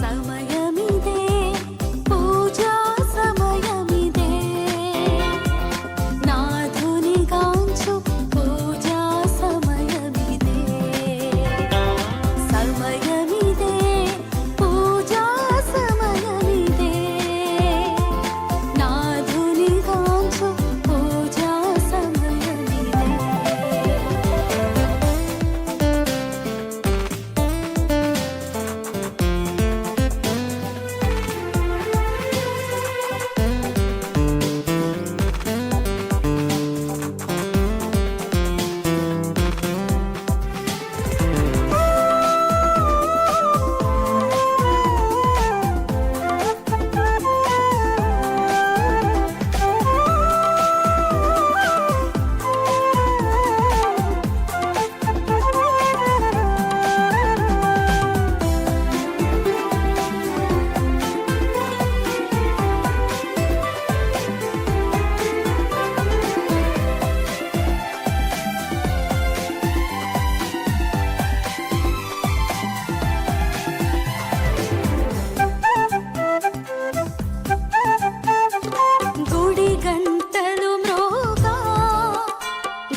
సమయమిదే పూజా సమయమిదే నాథుని గాంచు పూజా సమయమిదే సమయమిదే పూజా సమయమిదే నాథుని గాంచు పూజా సమయమిదే గుడి గంటలు మ్రోగా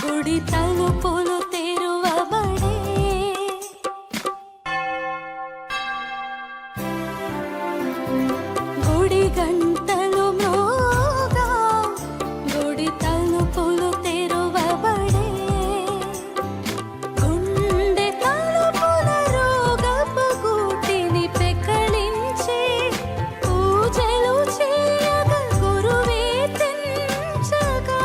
గుడి తలుపులు తెరువబడే గుడి గంటలు మ్రోగా గుడి తలుపులు తెరువబడే గుండె తలుపుల రోగపు గూటిని పెకలించి పూజలు చేయగా గురువే తెంచగా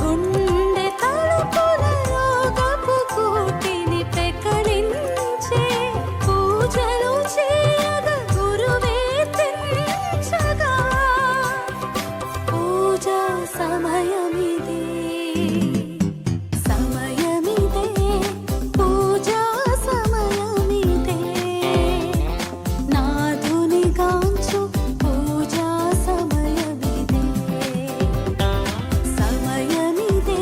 గుండె తలుపుల రోగపు గూటిని పెకలించి పూజలు చేయగా గురువే తెంచగా పూజా సమయమిదే సమయమిదే పూజా సమయమిదే నాథుని గాంచు పూజా సమయమిదే సమయమిదే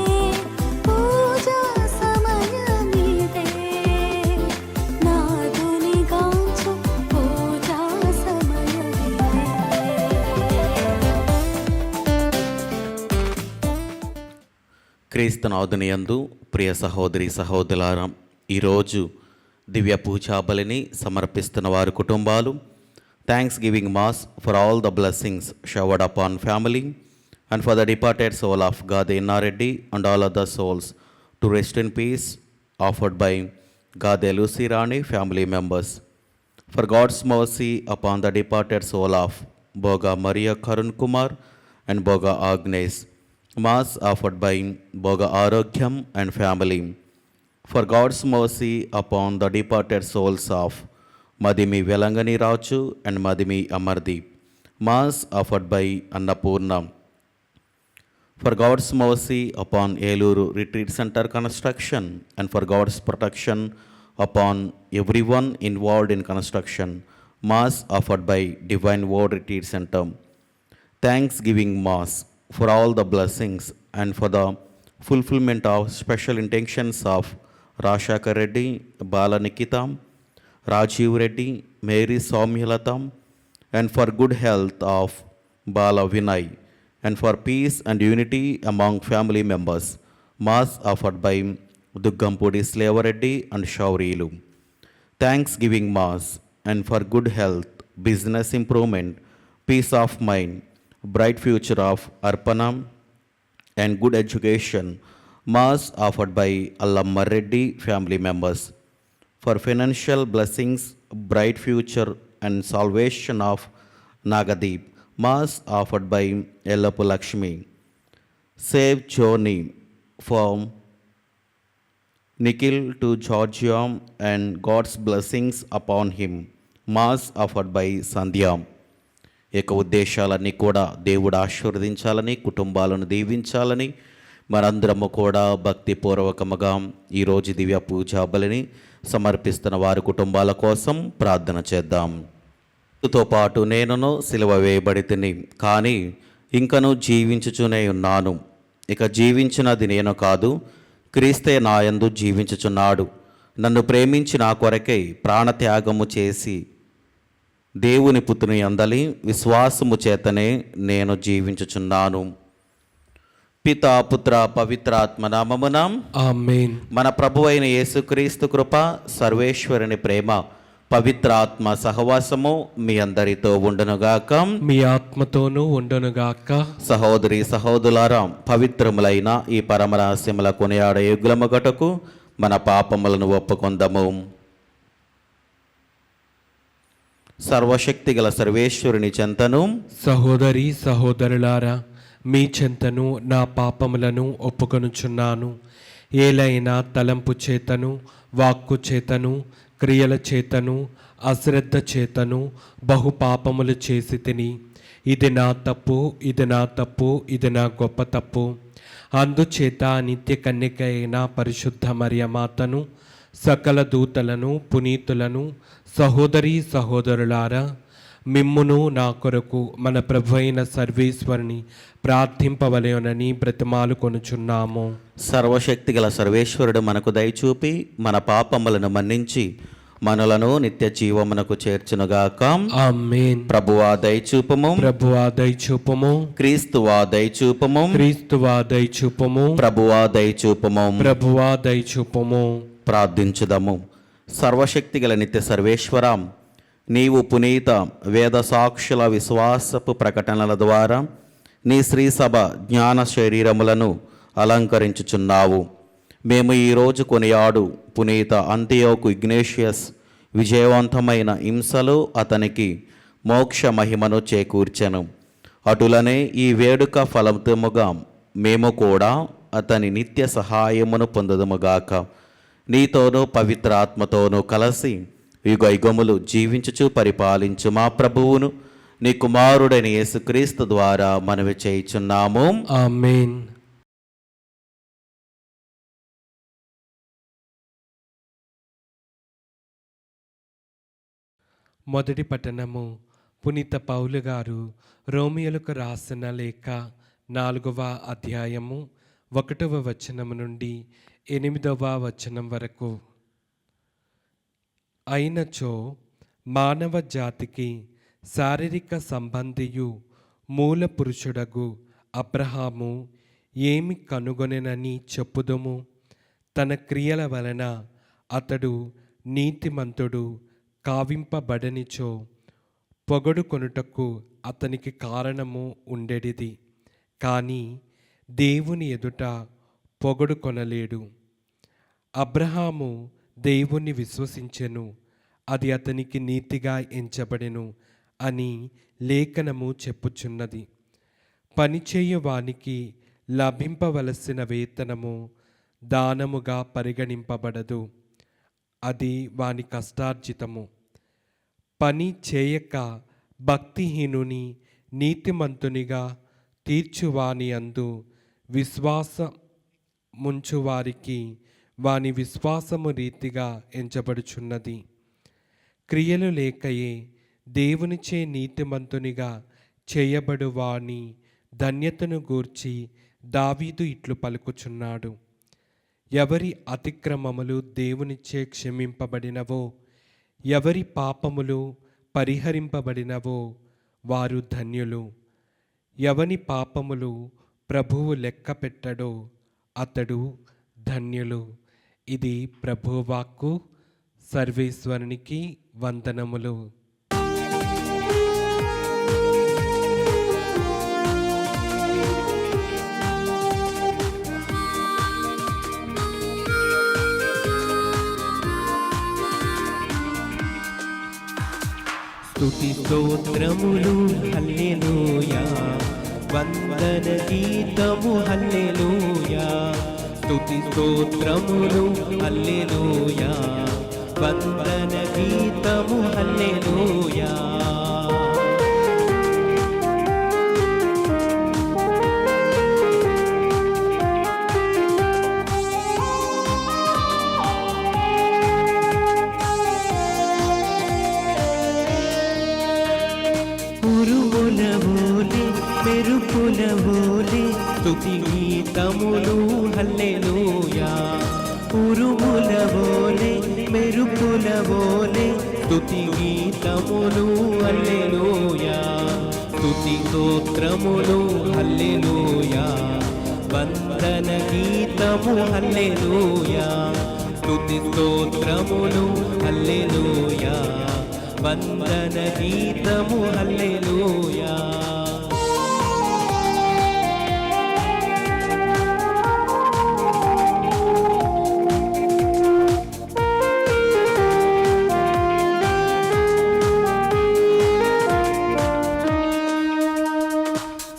పూజా సమయమిదే నాథుని గాంచు పూజా సమయమిదే. క్రీస్తునాథునియందు ప్రియ సహోదరి సహోదరులారా, ఈరోజు దివ్య పూజా బలిని సమర్పిస్తున్న వారి కుటుంబాలు thanksgiving mass for all the blessings showered upon family and for the departed soul of Gade Ennareddy and all other souls to rest in peace offered by Gade Lucy Rani family members. For God's mercy upon the departed soul of Boga Maria Karun Kumar and Boga Agnes. Mass offered by Boga Arogyam and family. For God's mercy upon the departed souls of Madimi Velangani Raju and Madimi Amardeep. Mass offered by Annapurna. For God's mercy upon Eluru Retreat Center construction and for God's protection upon everyone involved in construction. Mass offered by Divine Word Retreat Center. Thanksgiving Mass for all the blessings and for the fulfillment of special intentions of Rashaka Reddy, Bala Nikita, Rajiv Reddy, Mary Soumyalatam, and for good health of Bala Vinay, and for peace and unity among family members. Mass offered by Duggampudi Slavareddy and Shaurilu. Thanksgiving Mass and for good health, business improvement, peace of mind, bright future of Arpanam and good education. Mass offered by Allamma Reddy family members. For financial blessings, bright future and salvation of Nagadeep. Mass offered by Yellapu Lakshmi. Save journey from Nikhil to Georgia and God's blessings upon him. Mass offered by Sandhya. ఈ యొక్క ఉద్దేశాలన్నీ కూడా దేవుడు ఆశీర్వదించాలని, కుటుంబాలను దీవించాలని మనందరము కూడా భక్తిపూర్వకముగా ఈరోజు దివ్య పూజా బలిని సమర్పిస్తున్న వారి కుటుంబాల కోసం ప్రార్థన చేద్దాం. తో పాటు నేనును సిలువ వేయబడి తిని, కానీ ఇంకను జీవించుచునే ఉన్నాను. ఇక జీవించినది నేను కాదు, క్రీస్తే నాయందు జీవించుచున్నాడు. నన్ను ప్రేమించి నా కొరకై ప్రాణత్యాగము చేసి దేవుని పుత్రుని అందలి విశ్వాసము చేతనే నేను జీవించుచున్నాను. పితా పుత్ర పవిత్రాత్మ నామమున ఆమేన్. మన ప్రభువైన యేసుక్రీస్తు కృప, సర్వేశ్వరుని ప్రేమ, పవిత్రాత్మ సహవాసము మీ అందరితో ఉండునుగాక. మీ ఆత్మతోనూ ఉండునుగాక. సహోదరి సహోదరులారా, పవిత్రములైన ఈ పరమరహస్యముల కొనియాడ యుగ్లముగటకు మన పాపములను ఒప్పుకొందము. సర్వశక్తి గల సర్వేశ్వరుని చెంతను, సహోదరి సహోదరులారా, మీ చెంతను నా పాపములను ఒప్పుకొనుచున్నాను. ఏలైనా తలంపు చేతను, వాక్కు చేతను, క్రియల చేతను, అశ్రద్ధ చేతను బహు పాపములు చేసి తిని, ఇది నా తప్పు, ఇది నా తప్పు, ఇది నా గొప్ప తప్పు. అందుచేత నిత్య కన్యక అయిన పరిశుద్ధ మరియమాతను, సకల దూతలను, పునీతులను, సహోదరి సహోదరులారా, మిమ్మును నా కొరకు మన ప్రభు అయిన సర్వేశ్వరుని ప్రార్థింపవలెనని బ్రతిమాలు కొనుచున్నాము. సర్వశక్తి గల సర్వేశ్వరుడు మనకు దయచూపి మన పాపములను మన్నించి మనలను నిత్య జీవమునకు చేర్చునుగాక. ఆమేన్. ప్రభువా దయచూపము, ప్రభువా దయచూపము, క్రీస్తువా దయచూపము, క్రీస్తువా దయచూపము, ప్రభువా దయచూపము. ప్రభువా దయచూపము. ప్రార్థించుదము. సర్వశక్తి గల నిత్య సర్వేశ్వరం, నీవు పునీత వేద సాక్షుల విశ్వాసపు ప్రకటనల ద్వారా నీ శ్రీసభ జ్ఞాన శరీరములను అలంకరించుచున్నావు. మేము ఈరోజు కొనియాడు పునీత అంతియోకు ఇగ్నేషియస్ విజయవంతమైన హింసలు అతనికి మోక్ష మహిమను చేకూర్చెను. అటులనే ఈ వేడుక ఫలితముగా మేము కూడా అతని నిత్య సహాయమును పొందుదుముగాక. నీతోనూ పవిత్రాత్మతోనూ కలిసి యుగ యుగములు జీవించుచు పరిపాలించు మా ప్రభువును నీ కుమారుడైన యేసుక్రీస్తు ద్వారా మనవి చేయుచున్నాము. ఆమేన్. మొదటి పట్టణము. పునీత పౌలు గారు రోమియోలకు రాసిన లేఖ 4వ అధ్యాయము 1వ వచనము నుండి 8వ వచనం వరకు. అయినచో మానవ జాతికి శారీరక సంబంధియు మూల పురుషుడగు అబ్రహాము ఏమి కనుగొనెనని చెప్పుదుము? తన క్రియల వలన అతడు నీతిమంతుడు కావింపబడనిచో పొగడుకొనుటకు అతనికి కారణము ఉండేడిది. కానీ దేవుని ఎదుట పొగడుకొనలేడు. అబ్రహాము దేవుణ్ణి విశ్వసించెను, అది అతనికి నీతిగా ఎంచబడెను అని లేఖనము చెప్పుచున్నది. పనిచేయువానికి లభింపవలసిన వేతనము దానముగా పరిగణింపబడదు, అది వాని కష్టార్జితము. పని చేయక భక్తిహీనుని నీతిమంతునిగా తీర్చువాని అందు విశ్వాసముంచువారికి వాని విశ్వాసము రీతిగా ఎంచబడుచున్నది. క్రియలు లేకయే దేవునిచే నీతిమంతునిగా చేయబడు వాని ధన్యతను గూర్చి దావీదు ఇట్లు పలుకుచున్నాడు. ఎవరి అతిక్రమములు దేవునిచే క్షమింపబడినవో, ఎవరి పాపములు పరిహరింపబడినవో వారు ధన్యులు. ఎవని పాపములు ప్రభువు లెక్క పెట్టడో అతడు ధన్యులు. ఇది ప్రభువాక్కు. సర్వేశ్వరునికి వందనములు. స్తుతి స్తోత్రములు హల్లెలూయా, వందన గీతము హల్లెలూయా. స్తుతి స్తోత్రములు హల్లెలూయా, వందన గీతము హల్లెలూయా. వోలే స్తుతి గీతములు హల్లెలూయా ఉరుముల వోలే మెరుపుల వోలే స్తుతి గీతములు హల్లెలూయా స్తుతి స్తోత్రములు హల్లెలూయా వందన గీతము హల్లెలూయా స్తుతి స్తోత్రములు హల్లెలూయా వందన గీతము హల్లెలూయా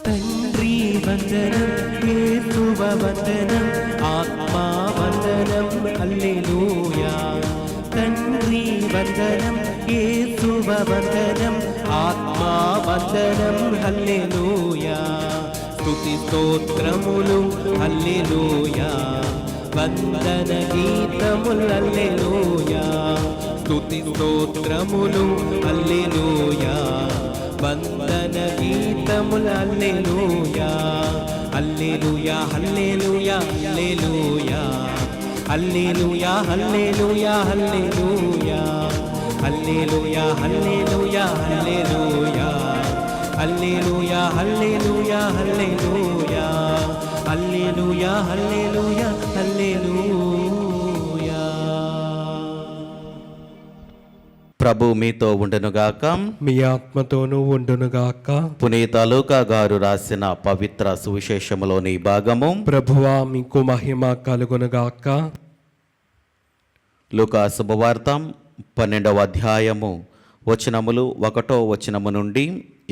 తండ్రి వందనం యేసువ వందనం ఆత్మా వందనం హల్లెలూయా తండ్రి వందనం యేసువ వందనం ఆత్మా వందనం హల్లెలూయా స్తుతి స్తోత్రములు హల్లెలూయా వందన గీతములు హల్లెలూయా స్తుతి స్తోత్రములు హల్లెలూయా వందన గీతములు హల్లెలూయా హల్లెలూయా హల్లెలూయా హల్లెలూయా హల్లెలూయా హల్లెలూయా హల్లెలూయా హల్లెలూయా హల్లెలూయా హల్లెలూయా హల్లెలూయా హల్లెలూయా హల్లెలూయా హల్లెలూయా హల్లెలూయా. ప్రభు మీతో ఉండునుగాక. మీ ఆత్మతోనూ ఉండునుగాక. పునీత లూకా గారు రాసిన పవిత్ర సువిశేషములోని భాగము. ప్రభువా మీకు మహిమ కలుగునుగాక. లూకా శుభవార్త 12వ అధ్యాయము వచనములు 1వ వచనము నుండి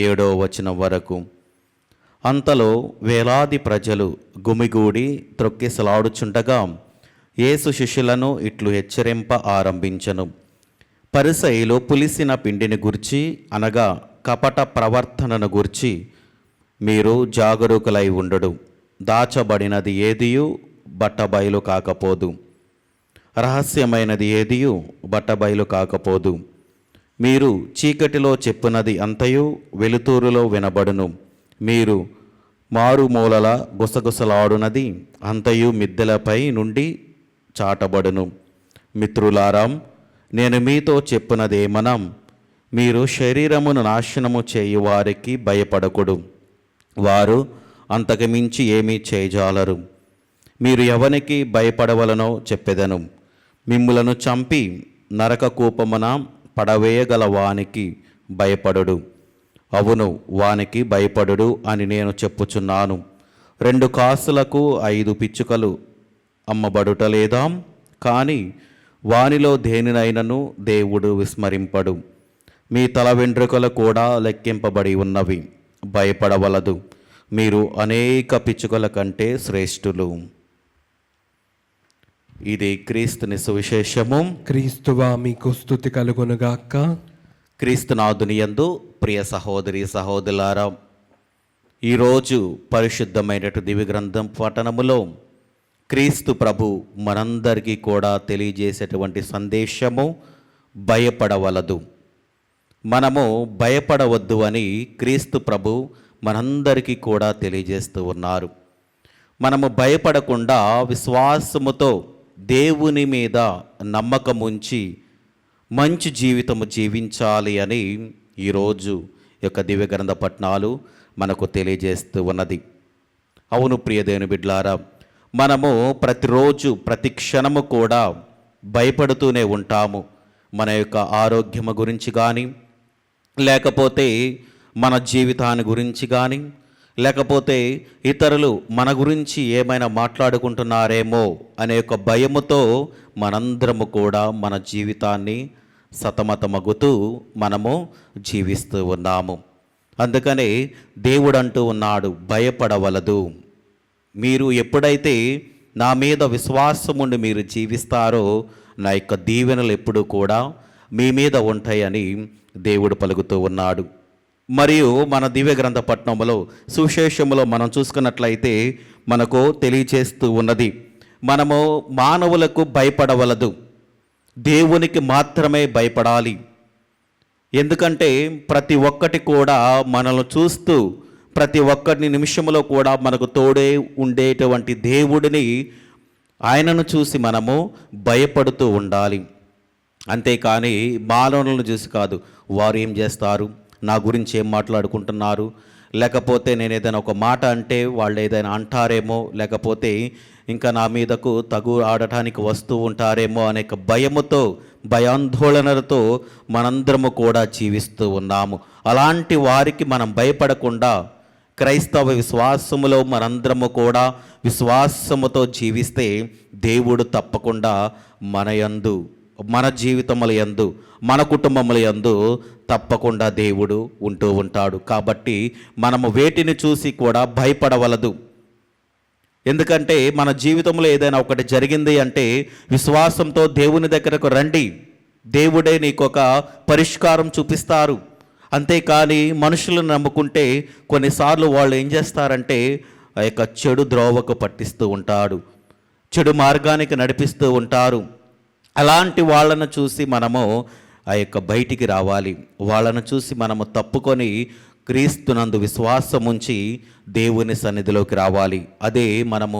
7వ వచనం వరకు. అంతలో వేలాది ప్రజలు గుమిగూడి త్రొక్కిసలాడుచుండగా యేసు శిష్యులను ఇట్లు హెచ్చరింప ఆరంభించెను. పరిసయ్యులు పులిసిన పిండిని గూర్చి అనగా కపట ప్రవర్తనను గూర్చి మీరు జాగరూకులై ఉండుడు. దాచబడినది ఏదియు బట్టబయలు కాకపోదు, రహస్యమైనది ఏదియు బట్టబయలు కాకపోదు. మీరు చీకటిలో చెప్పునది అంతయు వెలుతురులో వినబడును. మీరు మారుమూలల గుసగుసలాడునది అంతయు మిద్దెలపై నుండి చాటబడును. మిత్రులారా, నేను మీతో చెప్పునదేమనం, మీరు శరీరమును నాశనము చేయువారికి భయపడకుడు, వారు అంతకుమించి ఏమీ చేయజాలరు. మీరు ఎవనికి భయపడవలనో చెప్పెదను. మిమ్ములను చంపి నరక కూపమున పడవేయగల వానికి భయపడుడు, అవును వానికి భయపడుడు అని నేను చెప్పుచున్నాను. 2 కాసులకు 5 పిచ్చుకలు అమ్మబడుటలేదా? కానీ వానిలో దేనినైనను దేవుడు విస్మరింపడు. మీ తల వెంట్రుకలు కూడా లెక్కింపబడి ఉన్నవి. భయపడవలదు, మీరు అనేక పిచ్చుకల కంటే శ్రేష్ఠులు. ఇది క్రీస్తుని సువిశేషము. క్రీస్తువా మీకు స్తుతి కలుగునుగాక. క్రీస్తునాథుని యందు ప్రియ సహోదరి సహోదరులారా, ఈరోజు పరిశుద్ధమైనటు దివ్య గ్రంథం పఠనములో క్రీస్తు ప్రభు మనందరికీ కూడా తెలియజేసేటువంటి సందేశము భయపడవలదు. మనము భయపడవద్దు అని క్రీస్తు ప్రభు మనందరికీ కూడా తెలియజేస్తూ ఉన్నారు. మనము భయపడకుండా విశ్వాసముతో దేవుని మీద నమ్మకం ఉంచి మంచి జీవితము జీవించాలి అని ఈరోజు యొక్క దివ్య గ్రంథ పఠనాలు మనకు తెలియజేస్తూ ఉన్నది. అవును ప్రియ దేవుని బిడ్డలారా, మనము ప్రతిరోజు ప్రతి క్షణము కూడా భయపడుతూనే ఉంటాము. మన యొక్క ఆరోగ్యము గురించి కానీ, లేకపోతే మన జీవితాన్ని గురించి కానీ, లేకపోతే ఇతరులు మన గురించి ఏమైనా మాట్లాడుకుంటున్నారేమో అనే ఒక భయముతో మనందరము కూడా మన జీవితాన్ని సతమతమగుతూ మనము జీవిస్తూ ఉన్నాము. అందుకనే దేవుడు అంటూ ఉన్నాడు, భయపడవలదు. మీరు ఎప్పుడైతే నా మీద విశ్వాసముండి మీరు జీవిస్తారో నా యొక్క దీవెనలు ఎప్పుడూ కూడా మీ మీద ఉంటాయని దేవుడు పలుకుతూ ఉన్నాడు. మరియు మన దివ్య గ్రంథ పట్టణంలో సువిశేషములో మనం చూసుకున్నట్లయితే మనకు తెలియచేస్తూ ఉన్నది, మనము మానవులకు భయపడవలదు, దేవునికి మాత్రమే భయపడాలి. ఎందుకంటే ప్రతి ఒక్కటి కూడా మనల్ని చూస్తూ ప్రతి ఒక్కరిని నిమిషంలో కూడా మనకు తోడే ఉండేటువంటి దేవుడిని, ఆయనను చూసి మనము భయపడుతూ ఉండాలి. అంతేకాని మానవులను చూసి కాదు, వారు ఏం చేస్తారు, నా గురించి ఏం మాట్లాడుకుంటున్నారు, లేకపోతే నేను ఏదైనా ఒక మాట అంటే వాళ్ళు ఏదైనా అంటారేమో, లేకపోతే ఇంకా నా మీదకు తగు ఆడటానికి వస్తూ ఉంటారేమో అనే భయముతో, భయాందోళనలతో మనందరము కూడా జీవిస్తూ ఉన్నాము. అలాంటి వారికి మనం భయపడకుండా క్రైస్తవ విశ్వాసములో మనందరము కూడా విశ్వాసముతో జీవిస్తే దేవుడు తప్పకుండా మన జీవితముల యందు, మన కుటుంబముల యందు తప్పకుండా దేవుడు ఉంటూ ఉంటాడు. కాబట్టి మనము వేటిని చూసి కూడా భయపడవలదు. ఎందుకంటే మన జీవితంలో ఏదైనా ఒకటి జరిగింది అంటే విశ్వాసంతో దేవుని దగ్గరకు రండి, దేవుడే నీకు ఒక పరిష్కారం చూపిస్తారు. అంతేకాని మనుషులను నమ్ముకుంటే కొన్నిసార్లు వాళ్ళు ఏం చేస్తారంటే ఆ యొక్క చెడు ద్రోవకు పట్టిస్తూ ఉంటాడు, చెడు మార్గానికి నడిపిస్తూ ఉంటారు. అలాంటి వాళ్ళను చూసి మనము ఆ యొక్క బయటికి రావాలి. వాళ్ళను చూసి మనము తప్పుకొని క్రీస్తునందు విశ్వాసం ఉంచి దేవుని సన్నిధిలోకి రావాలి. అదే మనము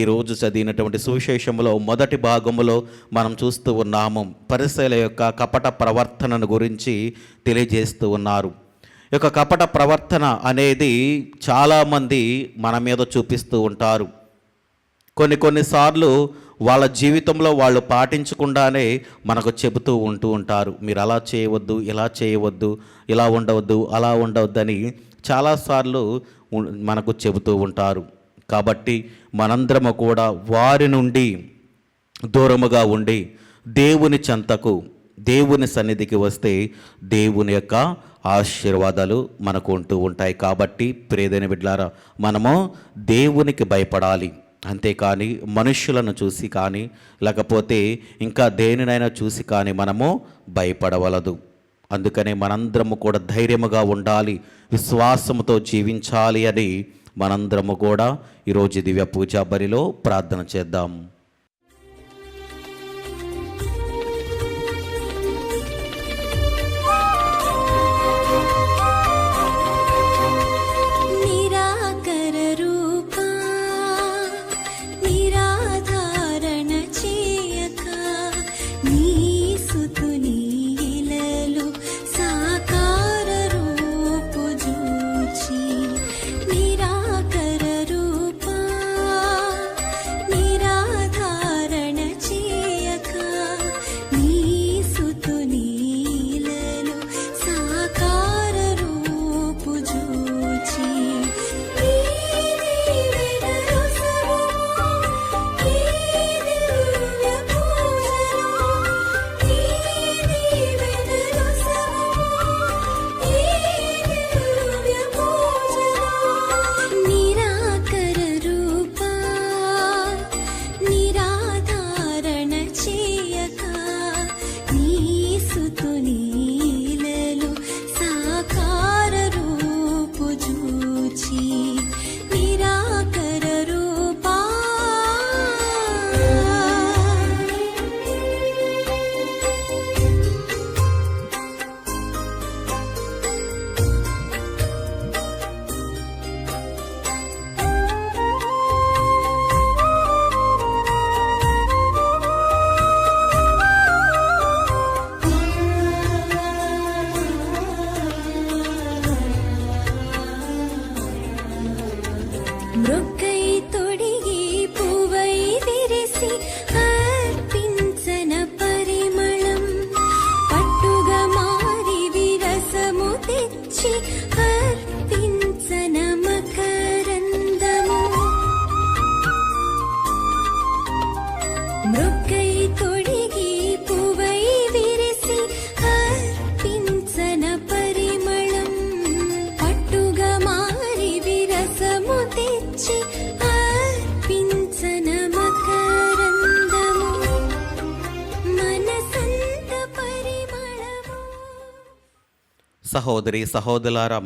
ఈరోజు చదివినటువంటి సువిశేషంలో మొదటి భాగములో మనం చూస్తూ ఉన్నాము. పరిసయ్యుల యొక్క కపట ప్రవర్తనను గురించి తెలియజేస్తూ ఉన్నారు. ఈ యొక్క కపట ప్రవర్తన అనేది చాలామంది మన మీద చూపిస్తూ ఉంటారు. కొన్నిసార్లు వాళ్ళ జీవితంలో వాళ్ళు పాటించకుండానే మనకు చెబుతూ ఉంటారు, మీరు అలా చేయవద్దు, ఇలా చేయవద్దు, ఇలా ఉండవద్దు, అలా ఉండవద్దు అని చాలాసార్లు మనకు చెబుతూ ఉంటారు. కాబట్టి మనందరము కూడా వారి నుండి దూరముగా ఉండి దేవుని చెంతకు, దేవుని సన్నిధికి వస్తే దేవుని యొక్క ఆశీర్వాదాలు మనకు ఉంటూ ఉంటాయి. కాబట్టి ప్రియమైన బిడ్డలారా, మనము దేవునికి భయపడాలి. అంతేకాని మనుష్యులను చూసి కానీ, లేకపోతే ఇంకా దేనినైనా చూసి కానీ మనము భయపడవలదు. అందుకనే మనందరము కూడా ధైర్యముగా ఉండాలి, విశ్వాసముతో జీవించాలి అని మనందరము కూడా ఈరోజు దివ్య పూజా బలిలో ప్రార్థన చేద్దాం. సహోదరి సహోదరులారా,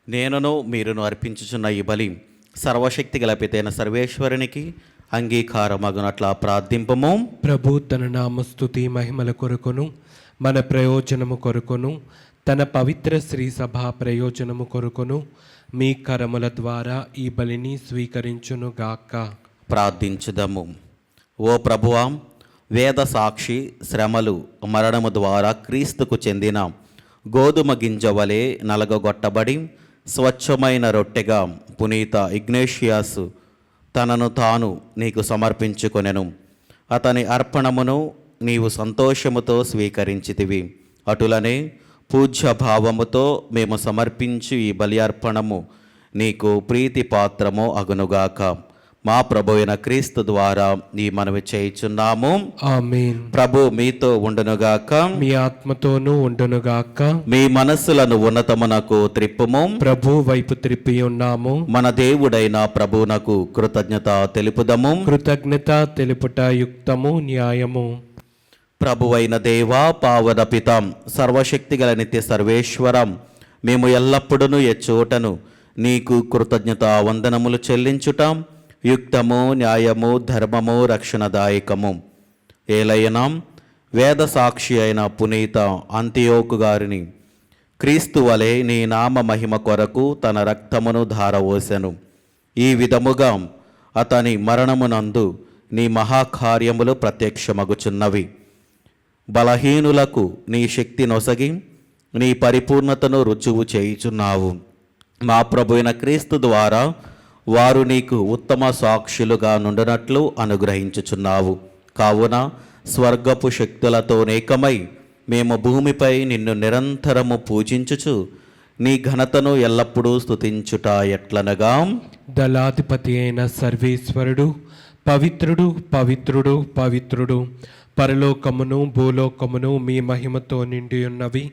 నేనును మీరును అర్పించుచున్న ఈ బలి సర్వశక్తి గల పితైన సర్వేశ్వరునికి అంగీకారమగునట్లా ప్రార్థింపము. ప్రభు తన నామస్తుతి మహిమల కొరకును మన ప్రయోజనము కొరకును తన పవిత్ర శ్రీ సభా ప్రయోజనము కొరకును మీ కరముల ద్వారా ఈ బలిని స్వీకరించునుగాక. ప్రార్థించుదము. ఓ ప్రభువా, వేద సాక్షి శ్రమలు మరణము ద్వారా క్రీస్తుకు చెందిన గోధుమ గింజ వలె నలగగొట్టబడి స్వచ్ఛమైన రొట్టెగా పునీత ఇగ్నేషియాసు తనను తాను నీకు సమర్పించుకొనెను. అతని అర్పణమును నీవు సంతోషముతో స్వీకరించితివి. అటులనే పూజ్య భావముతో మేము సమర్పించు ఈ బలి అర్పణము నీకు ప్రీతిపాత్రము అగునుగాక. మా ప్రభు అయిన క్రీస్తు ద్వారా ఈ మనవి చేయుచున్నాము. ఆమేన్. ప్రభు మీతో ఉండునుగాక. మీ ఆత్మతోనూ ఉండునుగాక. మీ మనస్సులను ఉన్నతమునకు త్రిప్పుము. ప్రభు వైపు త్రిప్పి ఉన్నాము. మన దేవుడైన ప్రభువునకు కృతజ్ఞత తెలుపుదము. కృతజ్ఞత తెలుపుట యుక్తము, న్యాయము. ప్రభువైన దేవా, పావన పితం, సర్వశక్తిగల నిత్య సర్వేశ్వరం, మేము ఎల్లప్పుడూ ఎచ్చోటను నీకు కృతజ్ఞత వందనములు చెల్లించుటాం యుక్తము, న్యాయము, ధర్మము, రక్షణదాయకము. ఏలైనా వేద సాక్షి అయిన పునీత అంతియోకు గారిని క్రీస్తు వలె నీ నామ మహిమ కొరకు తన రక్తమును ధారవోసెను. ఈ విధముగా అతని మరణమునందు నీ మహాకార్యములు ప్రత్యక్షమగుచున్నవి. బలహీనులకు నీ శక్తి నొసగి నీ పరిపూర్ణతను రుజువు చేయుచున్నావు. మా ప్రభు అయిన క్రీస్తు ద్వారా వారు నీకు ఉత్తమ సాక్షులుగా నుండినట్లు అనుగ్రహించుచున్నావు. కావున స్వర్గపు శక్తులతోనేకమై మేము భూమిపై నిన్ను నిరంతరము పూజించుచు నీ ఘనతను ఎల్లప్పుడూ స్తుతించుట ఎట్లనగా, దళాధిపతి అయిన సర్వేశ్వరుడు పవిత్రుడు, పవిత్రుడు, పవిత్రుడు, పరలోకమును భూలోకమును మీ మహిమతో నిండి ఉన్నవి.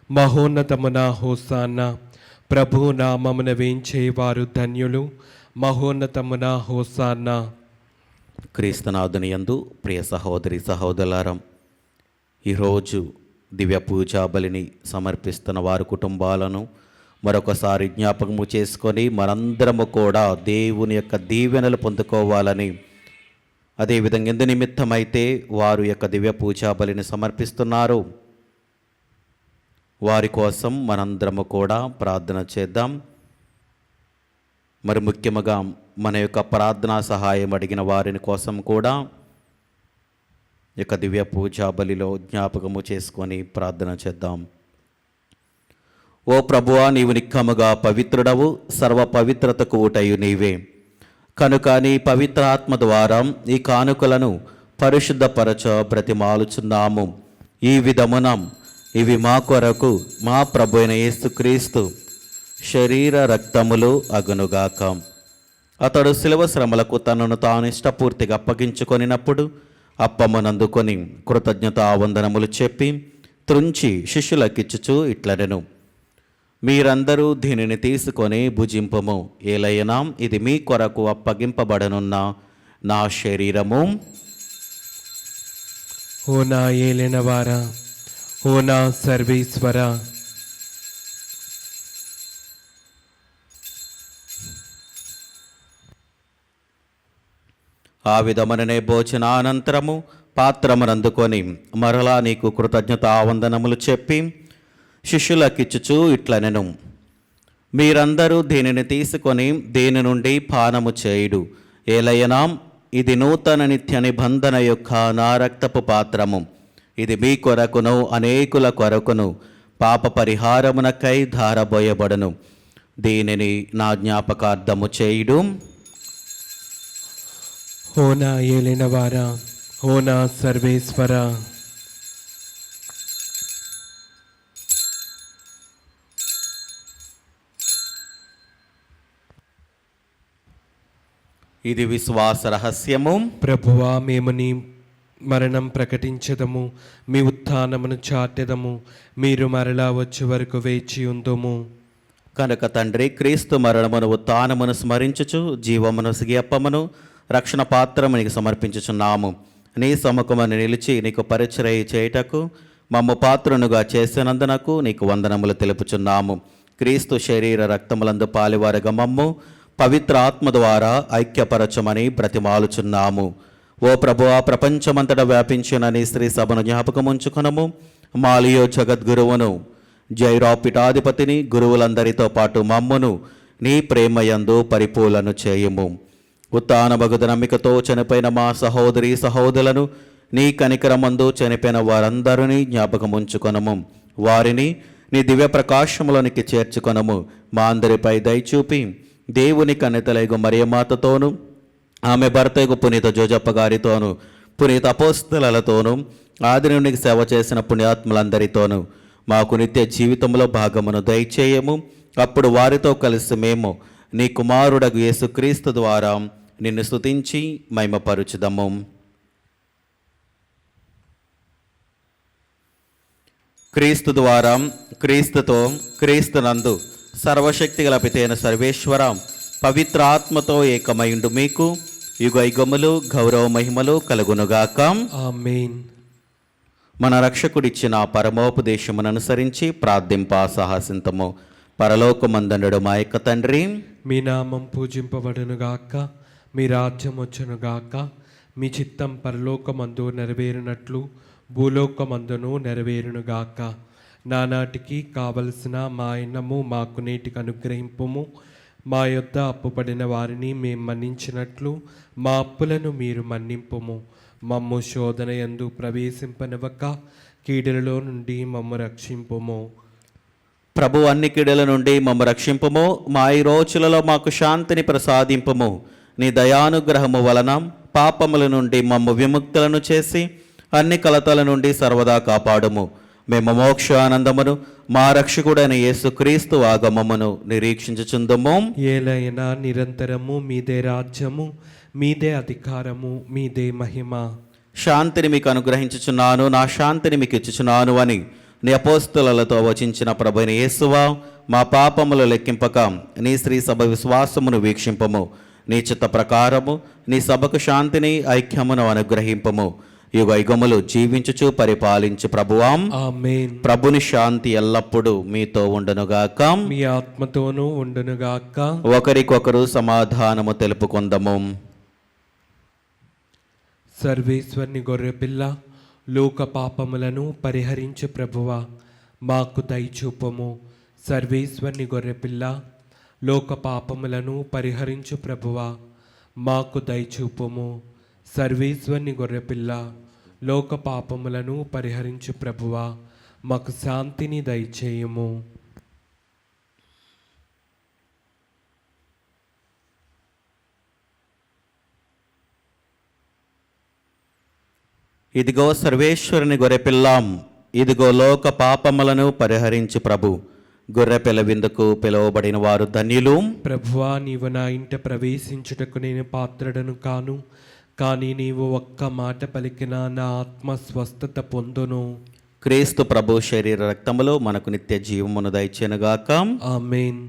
మహోన్నతమున హోసాన్న. ప్రభు నామమున వేంచేవారు ధన్యులు. మహోన్నతమున హోసాన్న. క్రీస్తునాథుని యందు ప్రియ సహోదరి సహోదరులారం, ఈరోజు దివ్య పూజా బలిని సమర్పిస్తున్న వారి కుటుంబాలను మరొకసారి జ్ఞాపకము చేసుకొని మనందరము కూడా దేవుని యొక్క దీవెనలు పొందుకోవాలని, అదేవిధంగా ఎందు నిమిత్తమైతే వారు యొక్క దివ్య పూజా బలిని సమర్పిస్తున్నారు వారి కోసం మనందరము కూడా ప్రార్థన చేద్దాం. మరి ముఖ్యంగా మన యొక్క ప్రార్థనా సహాయం అడిగిన వారిని కోసం కూడా ఈ యొక్క దివ్య పూజా బలిలో జ్ఞాపకము చేసుకొని ప్రార్థన చేద్దాం. ఓ ప్రభువా, నీవు నిక్కముగా పవిత్రుడవు, సర్వ పవిత్రతకు ఊటయు నీవే. కనుక నీ పవిత్రాత్మ ద్వారా ఈ కానుకలను పరిశుద్ధపరచ బ్రతిమాలుచున్నాము. ఈ విధమున ఇవి మా కొరకు మా ప్రభు అయిన యేసుక్రీస్తు శరీర రక్తములు అగునుగాక. అతడు శిలువ శ్రమలకు తనను తాను ఇష్టపూర్తిగా అప్పగించుకొనినప్పుడు అప్పమునందుకొని కృతజ్ఞతావందనములు చెప్పి త్రుంచి శిష్యులకిచ్చుచు ఇట్లనెను, మీరందరూ దీనిని తీసుకొని భుజింపము. ఏలైనా ఇది మీ కొరకు అప్పగింపబడనున్న నా శరీరము. ఓ నా ఏలినవారా, ఓ నా సర్వేశ్వర, ఆ విధముననే భోజనానంతరము పాత్రమునందుకొని మరలా నీకు కృతజ్ఞతావందనములు చెప్పి శిష్యులకిచ్చుచు ఇట్లనెను, మీరందరూ దీనిని తీసుకొని దీని నుండి పానము చేయుడు. ఏలయనా ఇది నూతన నిత్య నిబంధన యొక్క నా రక్తపు పాత్రము. ఇది మీ కొరకును అనేకుల కొరకును పాప పరిహారమునకై ధారబోయబడును. దీనిని నా జ్ఞాపకార్థము చేయుడు. ఓ నా ఏలినవారా, ఓ నా సర్వేశ్వర, ఇది విశ్వాస రహస్యము. ప్రభువా, మేము నీ మరణం ప్రకటించదము, మీ ఉత్థానమును చాటెదము. మీరు మరలా వచ్చే వరకు వేచి ఉందుము. కనుక తండ్రి, క్రీస్తు మరణమును ఉత్థానమును స్మరించుచు జీవమును సిగియప్పమును రక్షణ పాత్రము నీకు సమర్పించుచున్నాము. నీ సముఖమును నిలిచి నీకు పరిచర్య చేయుటకు మమ్ము పాత్రనుగా చేసినందునకు నీకు వందనములు తెలుపుచున్నాము. క్రీస్తు శరీర రక్తములందు పాలివారగా మమ్ము పవిత్ర ఆత్మ ద్వారా ఐక్యపరచమని బ్రతిమాలుచున్నాము. ఓ ప్రభువా, ప్రపంచమంతటా వ్యాపించిన నీ శ్రీ సభను జ్ఞాపకముంచుకునము. మాలియో జగద్గురువును జైరా పీఠాధిపతిని గురువులందరితో పాటు మమ్మును నీ ప్రేమయందు పరిపూలను చేయుము. ఉత్తాన భగత నమ్మికతో చనిపోయిన మా సహోదరి సహోదరులను నీ కనికరమందు చనిపోయిన వారందరినీ జ్ఞాపకముంచుకొనము. వారిని నీ దివ్య ప్రకాశములోనికి చేర్చుకొనము. మా అందరిపై దయచూపి దేవుని కన్యతలైగు మరియమాతతోనూ ఆమె భర్తకు పునీత జోజప్ప గారితోనూ పునీత అపోస్తలతోనూ ఆది నుండి సేవ చేసిన పుణ్యాత్ములందరితోనూ మాకు నిత్య జీవితంలో భాగమును దయచేయము. అప్పుడు వారితో కలిసి మేము నీ కుమారుడగు యేసుక్రీస్తు ద్వారా నిన్ను స్తుతించి మహిమపరుచుదము. క్రీస్తు ద్వారా, క్రీస్తుతో, క్రీస్తునందు సర్వశక్తి గల పితైన సర్వేశ్వర పవిత్ర ఆత్మతో ఏకమైండు మీకు యుగయుగములు గౌరవ మహిమలు కలుగునుగాక. ఆమేన్. మన రక్షకుడిచ్చిన పరమోపదేశమును అనుసరించి ప్రార్థింప సాహసింతము. పరలోకమందనుడు మా యొక్క తండ్రి, మీ నామం పూజింపబడునుగాక, మీ రాజ్యం వచ్చునుగాక, మీ చిత్తం పరలోకమందు నెరవేరినట్లు భూలోకమందును నెరవేరునుగాక. నానాటికి కావలసిన మా అన్నము మాకు నేటికి అనుగ్రహింపుము. మా యొద్ద అప్పుపడిన వారిని మేము మన్నించినట్లు మా అప్పులను మీరు మన్నింపుము. మమ్ము శోధన యందు ప్రవేశింపనివ్వక కీడులలో నుండి మమ్ము రక్షింపుము. ప్రభు అన్ని కీడుల నుండి మమ్ము రక్షింపుము. మా ఈ రోజులలో మాకు శాంతిని ప్రసాదింపుము. నీ దయానుగ్రహము వలన పాపముల నుండి మమ్ము విముక్తులను చేసి అన్ని కలతల నుండి సర్వదా కాపాడుము. మేము మోక్ష ఆనందమును మా రక్షకుడైన యేసుక్రీస్తు ఆగమమును నిరీక్షించుచుందుము. ఏలైనా నిరంతరము మీదే రాజ్యము, మీదే అధికారము, మీదే మహిమ. శాంతిని మీకు అనుగ్రహించుచున్నాను, నా శాంతిని మీకు ఇచ్చుచున్నాను అని నీ అపోస్తలులతో వచించిన ప్రభువైన యేసువా, మా పాపములు లెక్కింపక నీ శ్రీ సభ విశ్వాసమును వీక్షింపము. నీ చిత్త ప్రకారము నీ సభకు శాంతిని ఐక్యమును అనుగ్రహింపము. యుగయుగములు జీవించుచు పరిపాలించు ప్రభువాం. ఆమేన్. ప్రభుని శాంతి ఎల్లప్పుడూ మీతో ఉండునుగాక. మీ ఆత్మతోనూ ఉండునుగాక. ఒకరికొకరు సమాధానము తెలుపుకుందము. సర్వేశ్వరుని గొర్రెపిల్ల, లోక పాపములను పరిహరించు ప్రభువా, మాకు దయచూపము. సర్వేశ్వరుని గొర్రెపిల్ల, లోక పాపములను పరిహరించు ప్రభువా, మాకు దయచూపము. సర్వేశ్వరుని గొర్రెపిల్ల, లోక పాపములను పరిహరించు ప్రభువా, మాకు శాంతిని దయచేయము. ఇదిగో సర్వేశ్వరుని గొర్రెపిల్లాం, ఇదిగో లోక పాపములను పరిహరించు ప్రభు. గొర్రెపిల్ల విందుకు పిలువబడిన వారు ధన్యులు. ప్రభువా, నీవు నా ఇంట ప్రవేశించుటకు నేను పాత్రుడను కాను, కానీ నీవు ఒక్క మాట పలికిన నా ఆత్మ స్వస్థత పొందును. క్రీస్తు ప్రభు శరీర రక్తములు మనకు నిత్య జీవమును దయచేనుగాక. ఆమేన్.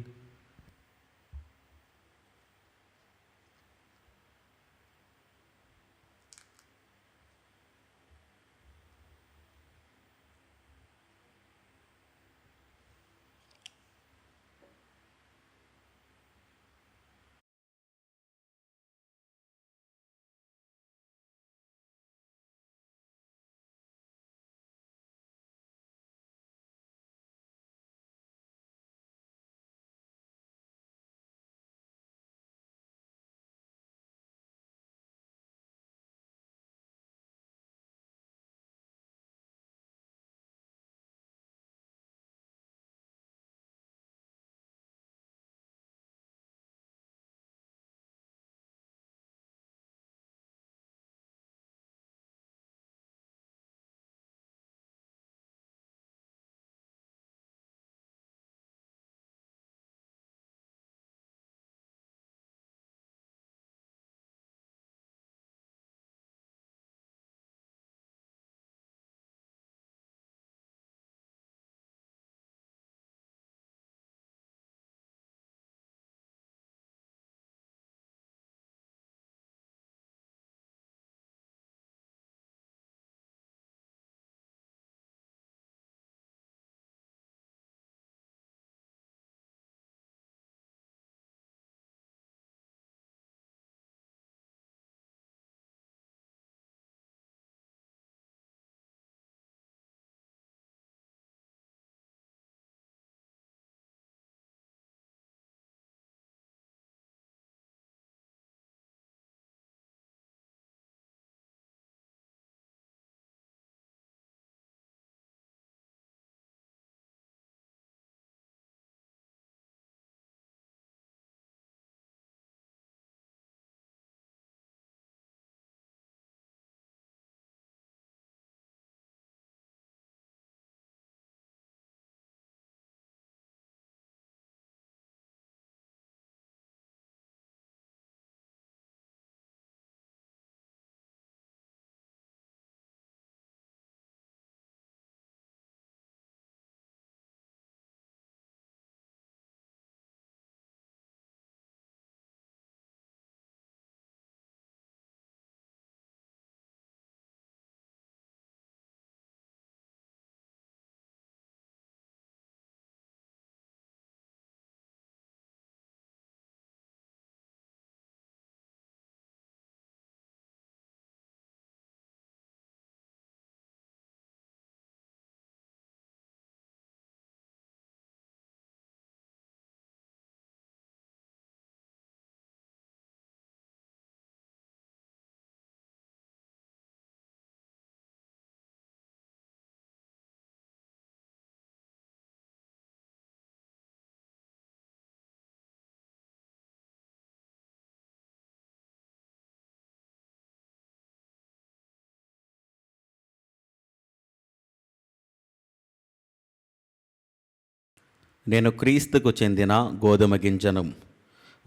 నేను క్రీస్తుకు చెందిన గోధుమ గింజను,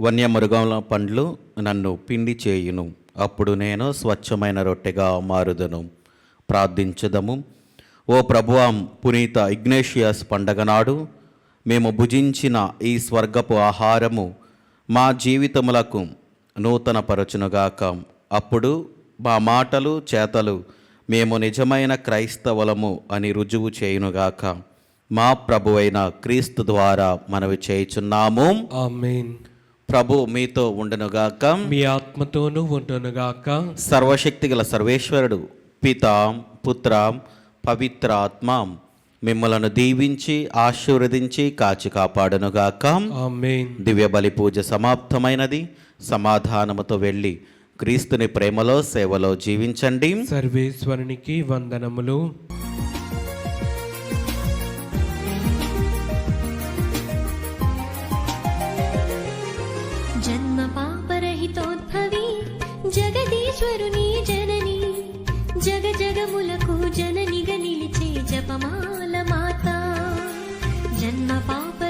వన్యమృగముల పండ్లు నన్ను పిండి చేయును. అప్పుడు నేను స్వచ్ఛమైన రొట్టెగా మారుదను. ప్రార్థించుదము. ఓ ప్రభువాం, పునీత ఇగ్నేషియస్ పండగ నాడు మేము భుజించిన ఈ స్వర్గపు ఆహారము మా జీవితములకు నూతన పరచునుగాక. అప్పుడు మా మాటలు చేతలు మేము నిజమైన క్రైస్తవులము అని రుజువు చేయునుగాక. మా ప్రభువైన క్రీస్తు ద్వారా మనవి చేయుచున్నాము. ఆమేన్. ప్రభు మీతో ఉండునుగాక. మీ ఆత్మతోనూ ఉండునుగాక. సర్వశక్తిగల సర్వేశ్వరుడు పితా పుత్ర పవిత్ర ఆత్మ మిమ్మలను దీవించి ఆశీర్వదించి కాచి కాపాడునుగాక. ఆమేన్. దివ్య బలి పూజ సమాప్తమైనది. సమాధానముతో వెళ్ళి క్రీస్తుని ప్రేమలో సేవలో జీవించండి. సర్వేశ్వరునికి వందనములు. జన్మ పాపరహితోద్భవి జగదీశ్వరుని జనని, జగ జగములకు జననిగా నిలిచే జపమాల మాత. జన్మ పాప